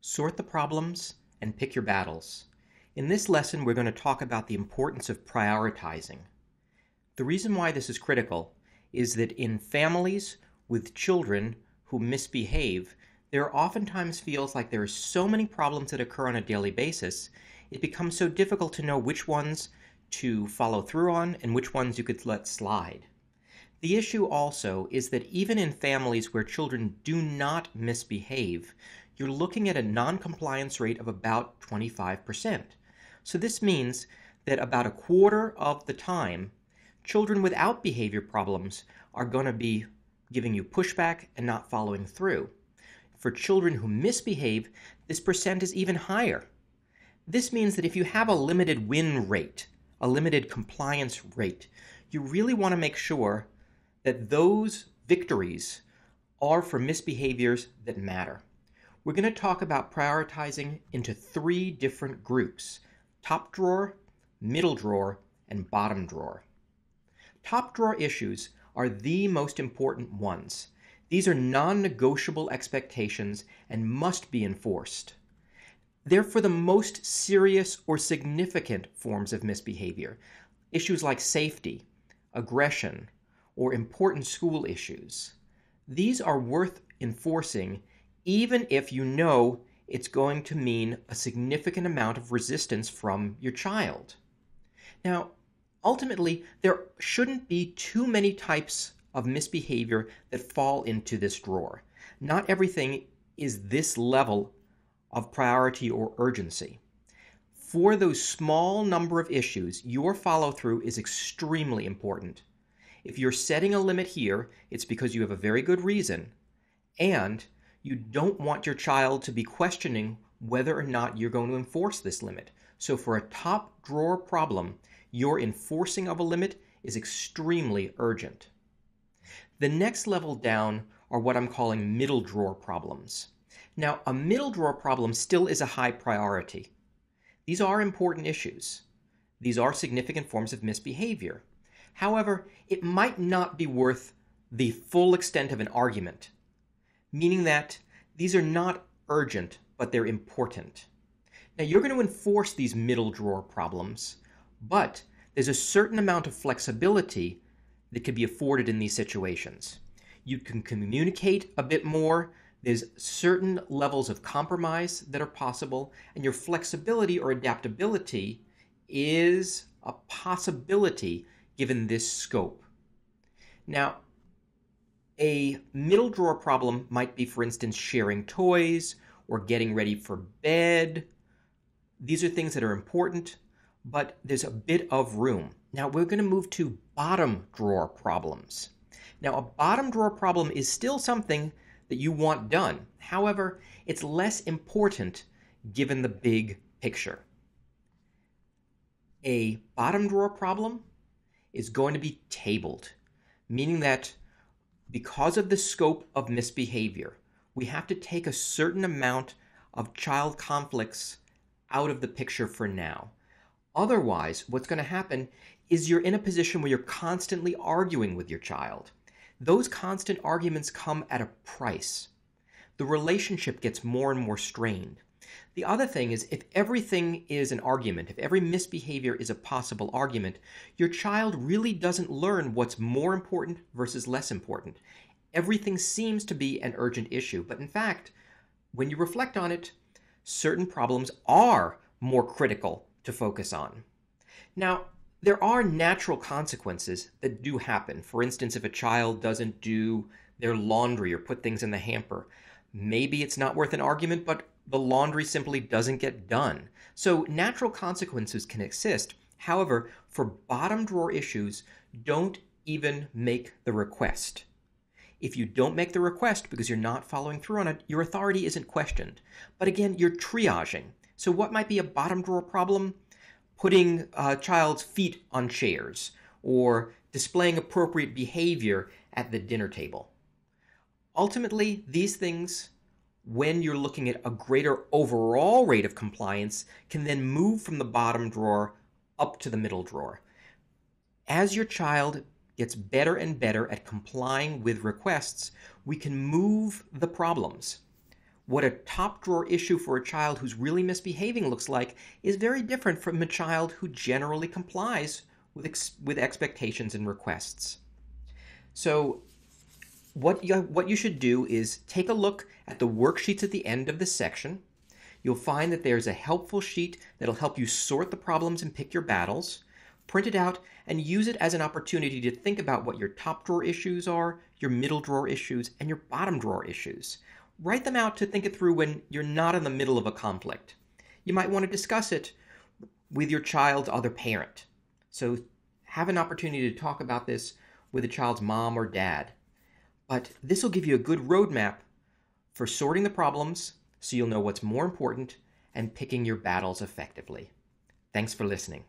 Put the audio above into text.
Sort the problems and pick your battles. In this lesson, we're going to talk about the importance of prioritizing. The reason why this is critical is that in families with children who misbehave, there oftentimes feels like there are so many problems that occur on a daily basis, it becomes so difficult to know which ones to follow through on and which ones you could let slide. The issue also is that even in families where children do not misbehave, you're looking at a non-compliance rate of about 25%. So this means that about a quarter of the time, children without behavior problems are going to be giving you pushback and not following through. For children who misbehave, this percent is even higher. This means that if you have a limited win rate, a limited compliance rate, you really want to make sure that those victories are for misbehaviors that matter. We're going to talk about prioritizing into three different groups: top drawer, middle drawer, and bottom drawer. Top drawer issues are the most important ones. These are non-negotiable expectations and must be enforced. They're for the most serious or significant forms of misbehavior, issues like safety, aggression, or important school issues. These are worth enforcing even if you know it's going to mean a significant amount of resistance from your child. Now, ultimately, there shouldn't be too many types of misbehavior that fall into this drawer. Not everything is this level of priority or urgency. For those small number of issues, your follow-through is extremely important. If you're setting a limit here, it's because you have a very good reason, and you don't want your child to be questioning whether or not you're going to enforce this limit. So for a top drawer problem, your enforcing of a limit is extremely urgent. The next level down are what I'm calling middle drawer problems. Now, a middle drawer problem still is a high priority. These are important issues. These are significant forms of misbehavior. However, it might not be worth the full extent of an argument, meaning that these are not urgent, but they're important. Now, you're going to enforce these middle drawer problems, but there's a certain amount of flexibility that can be afforded in these situations. You can communicate a bit more. There's certain levels of compromise that are possible, and your flexibility or adaptability is a possibility given this scope. Now, a middle drawer problem might be, for instance, sharing toys or getting ready for bed. These are things that are important, but there's a bit of room. Now, we're going to move to bottom drawer problems. Now, a bottom drawer problem is still something that you want done. However, it's less important given the big picture. A bottom drawer problem is going to be tabled, meaning that because of the scope of misbehavior, we have to take a certain amount of child conflicts out of the picture for now. Otherwise, what's going to happen is you're in a position where you're constantly arguing with your child. Those constant arguments come at a price. The relationship gets more and more strained. The other thing is, if everything is an argument, if every misbehavior is a possible argument, your child really doesn't learn what's more important versus less important. Everything seems to be an urgent issue, but in fact, when you reflect on it, certain problems are more critical to focus on. Now, there are natural consequences that do happen. For instance, if a child doesn't do their laundry or put things in the hamper, maybe it's not worth an argument, but the laundry simply doesn't get done. So natural consequences can exist. However, for bottom drawer issues, don't even make the request. If you don't make the request because you're not following through on it, your authority isn't questioned. But again, you're triaging. So what might be a bottom drawer problem? Putting a child's feet on chairs or displaying appropriate behavior at the dinner table. Ultimately, these things, when you're looking at a greater overall rate of compliance, can then move from the bottom drawer up to the middle drawer. As your child gets better and better at complying with requests, we can move the problems. What a top drawer issue for a child who's really misbehaving looks like is very different from a child who generally complies with expectations and requests. So what you should do is take a look at the worksheets at the end of the section. You'll find that there's a helpful sheet that'll help you sort the problems and pick your battles. Print it out and use it as an opportunity to think about what your top drawer issues are, your middle drawer issues, and your bottom drawer issues. Write them out to think it through when you're not in the middle of a conflict. You might want to discuss it with your child's other parent. So have an opportunity to talk about this with a child's mom or dad. But this will give you a good roadmap for sorting the problems so you'll know what's more important and picking your battles effectively. Thanks for listening.